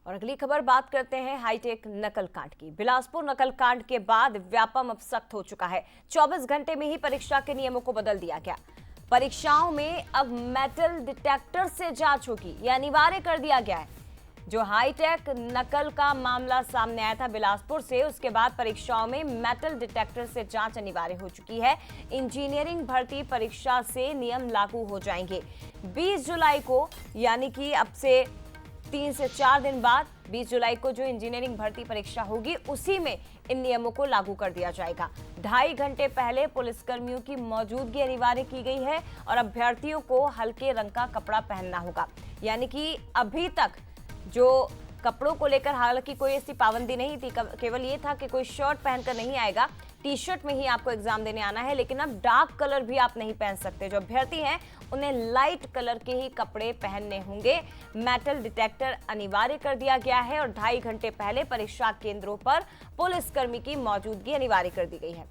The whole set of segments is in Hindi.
और अगली खबर बात करते हैं हाईटेक नकल कांड की। बिलासपुर नकल कांड के बाद व्यापम अब सख्त हो चुका है। 24 घंटे में ही परीक्षा के नियमों को बदल दिया गया। परीक्षाओं में अब मेटल डिटेक्टर से जांच होगी, यह अनिवार्य कर दिया गया है। जो हाईटेक नकल का मामला सामने आया था बिलासपुर से, उसके बाद परीक्षाओं में मेटल डिटेक्टर से जांच अनिवार्य हो चुकी है। इंजीनियरिंग भर्ती परीक्षा से नियम लागू हो जाएंगे 20 जुलाई को, यानी कि अब से 3 से 4 दिन बाद 20 जुलाई को जो इंजीनियरिंग भर्ती परीक्षा होगी, उसी में इन नियमों को लागू कर दिया जाएगा। 2.5 घंटे पहले पुलिसकर्मियों की मौजूदगी अनिवार्य की गई है और अभ्यर्थियों को हल्के रंग का कपड़ा पहनना होगा। यानी कि अभी तक जो कपड़ों को लेकर हालांकि कोई ऐसी पाबंदी नहीं थी, केवल ये था कि कोई शर्ट पहनकर नहीं आएगा, टी शर्ट में ही आपको एग्जाम देने आना है। लेकिन अब डार्क कलर भी आप नहीं पहन सकते। जो अभ्यर्थी हैं उन्हें लाइट कलर के ही कपड़े पहनने होंगे। मेटल डिटेक्टर अनिवार्य कर दिया गया है और 2.5 घंटे पहले परीक्षा केंद्रों पर पुलिसकर्मी की मौजूदगी अनिवार्य कर दी गई है।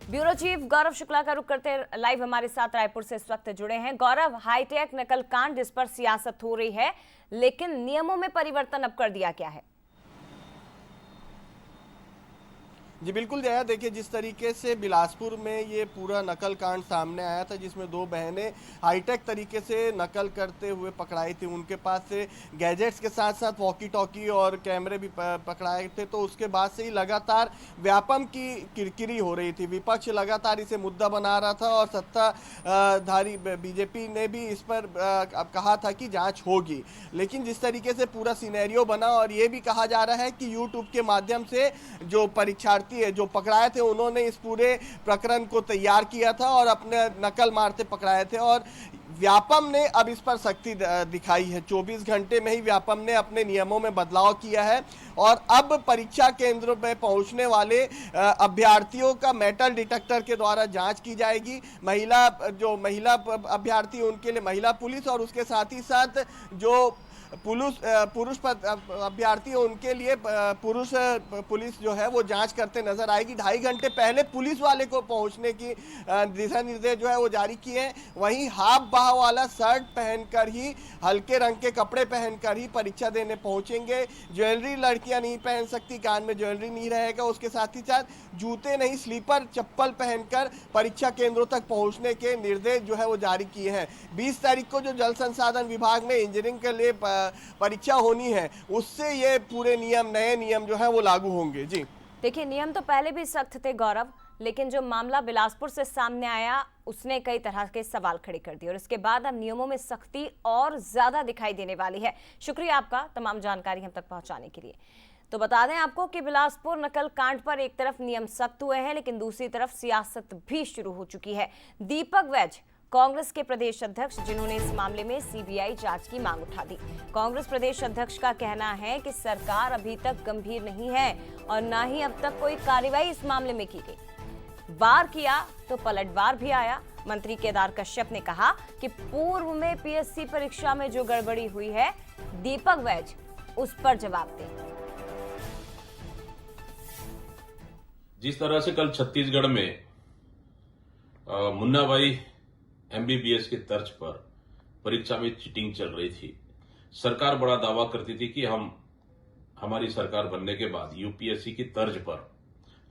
ब्यूरो चीफ गौरव शुक्ला का रुख करते लाइव हमारे साथ रायपुर से इस वक्त जुड़े हैं। गौरव, हाईटेक नकल कांड जिस पर सियासत हो रही है, लेकिन नियमों में परिवर्तन अब कर दिया गया है। जी बिल्कुल जया, देखिए जिस तरीके से बिलासपुर में ये पूरा नकल कांड सामने आया था, जिसमें 2 बहनें हाईटेक तरीके से नकल करते हुए पकड़ाई थी। उनके पास से गैजेट्स के साथ साथ वॉकी टॉकी और कैमरे भी पकड़ाए थे। तो उसके बाद से ही लगातार व्यापम की किरकिरी हो रही थी। विपक्ष लगातार इसे मुद्दा बना रहा था और सत्ताधारी बीजेपी ने भी इस पर कहा था कि जाँच होगी। लेकिन जिस तरीके से पूरा सिनेरियो बना और ये भी कहा जा रहा है कि यूट्यूब के माध्यम से जो परीक्षार्थी जो पकड़ाए थे, उन्होंने इस पूरे प्रकरण को तैयार किया था और अपने नकल मारते पकड़ाए थे। और व्यापम ने अब इस पर सख्ती दिखाई है। 24 घंटे में ही व्यापम ने अपने नियमों में बदलाव किया है और अब परीक्षा केंद्र में पहुंचने वाले अभ्यर्थियों का मेटल डिटेक्टर के द्वारा जांच की जाएगी। महिला अभ्यर्थी, उनके लिए महिला पुलिस और उसके साथ ही साथ जो पुरुष अभ्यर्थी उनके लिए पुरुष पुलिस जो है वो जांच करते नजर आएगी। 2.5 घंटे पहले पुलिस वाले को पहुंचने की दिशा निर्देश जो है वो जारी किए हैं। वहीं हाफ बाह वाला शर्ट पहनकर ही, हल्के रंग के कपड़े पहनकर ही परीक्षा देने पहुंचेंगे। ज्वेलरी लड़कियां नहीं पहन सकती, कान में ज्वेलरी नहीं रहेगा। उसके साथ ही साथ जूते नहीं, स्लीपर चप्पल पहनकर परीक्षा केंद्रों तक पहुंचने के निर्देश जो है वो जारी किए हैं। 20 तारीख को जो जल संसाधन विभाग में इंजीनियरिंग के लिए परीक्षा होनी है, उससे ये पूरे नए नियम जो है वो लागू होंगे। जी देखिए, नियम तो पहले भी सख्त थे गौरव, लेकिन जो मामला बिलासपुर से सामने आया उसने कई तरह के सवाल खड़े कर दिए और इसके बाद अब नियमों में सख्ती और ज्यादा दिखाई देने वाली है। शुक्रिया आपका तमाम जानकारी हम तक पहुंचाने के लिए। तो बता दें आपको कि बिलासपुर नकल कांड पर एक तरफ नियम सख्त हुए हैं, लेकिन दूसरी तरफ सियासत भी शुरू हो चुकी है। दीपक वैज कांग्रेस के प्रदेश अध्यक्ष, जिन्होंने इस मामले में सीबीआई जांच की मांग उठा दी। कांग्रेस प्रदेश अध्यक्ष का कहना है कि सरकार अभी तक गंभीर नहीं है और न ही अब तक कोई कार्रवाई इस मामले में की गई। वार किया तो पलटवार भी आया। मंत्री केदार कश्यप ने कहा कि पूर्व में पीएससी परीक्षा में जो गड़बड़ी हुई है, दीपक वैज उस पर जवाब दें। जिस तरह से कल छत्तीसगढ़ में मुन्ना भाई एमबीबीएस की तर्ज पर परीक्षा में चीटिंग चल रही थी, सरकार बड़ा दावा करती थी कि हमारी सरकार बनने के बाद यूपीएससी की तर्ज पर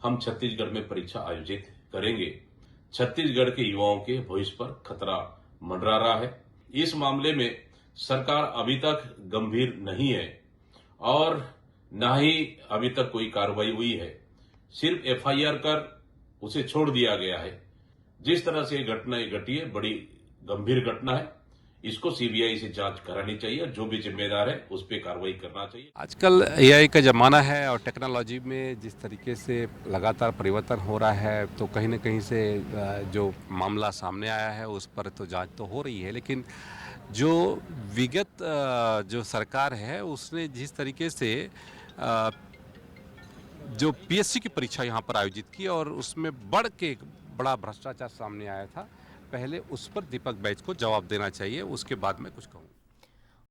हम छत्तीसगढ़ में परीक्षा आयोजित करेंगे। छत्तीसगढ़ के युवाओं के भविष्य पर खतरा मंडरा रहा है। इस मामले में सरकार अभी तक गंभीर नहीं है और न ही अभी तक कोई कार्रवाई हुई है। सिर्फ एफआईआर कर उसे छोड़ दिया गया है। जिस तरह से घटना घटी है, बड़ी गंभीर घटना है। इसको सीबीआई से जांच करानी चाहिए, जो भी जिम्मेदार है उस पर कार्रवाई करना चाहिए। आजकल एआई का ज़माना है और टेक्नोलॉजी में जिस तरीके से लगातार परिवर्तन हो रहा है, तो कहीं ना कहीं से जो मामला सामने आया है उस पर तो जांच तो हो रही है, लेकिन जो विगत जो सरकार है उसने जिस तरीके से जो पीएससी की परीक्षा यहाँ पर आयोजित की और उसमें बड़ा भ्रष्टाचार सामने आया था, पहले उस पर दीपक बैज को जवाब देना चाहिए, उसके बाद मैं कुछ कहूँ।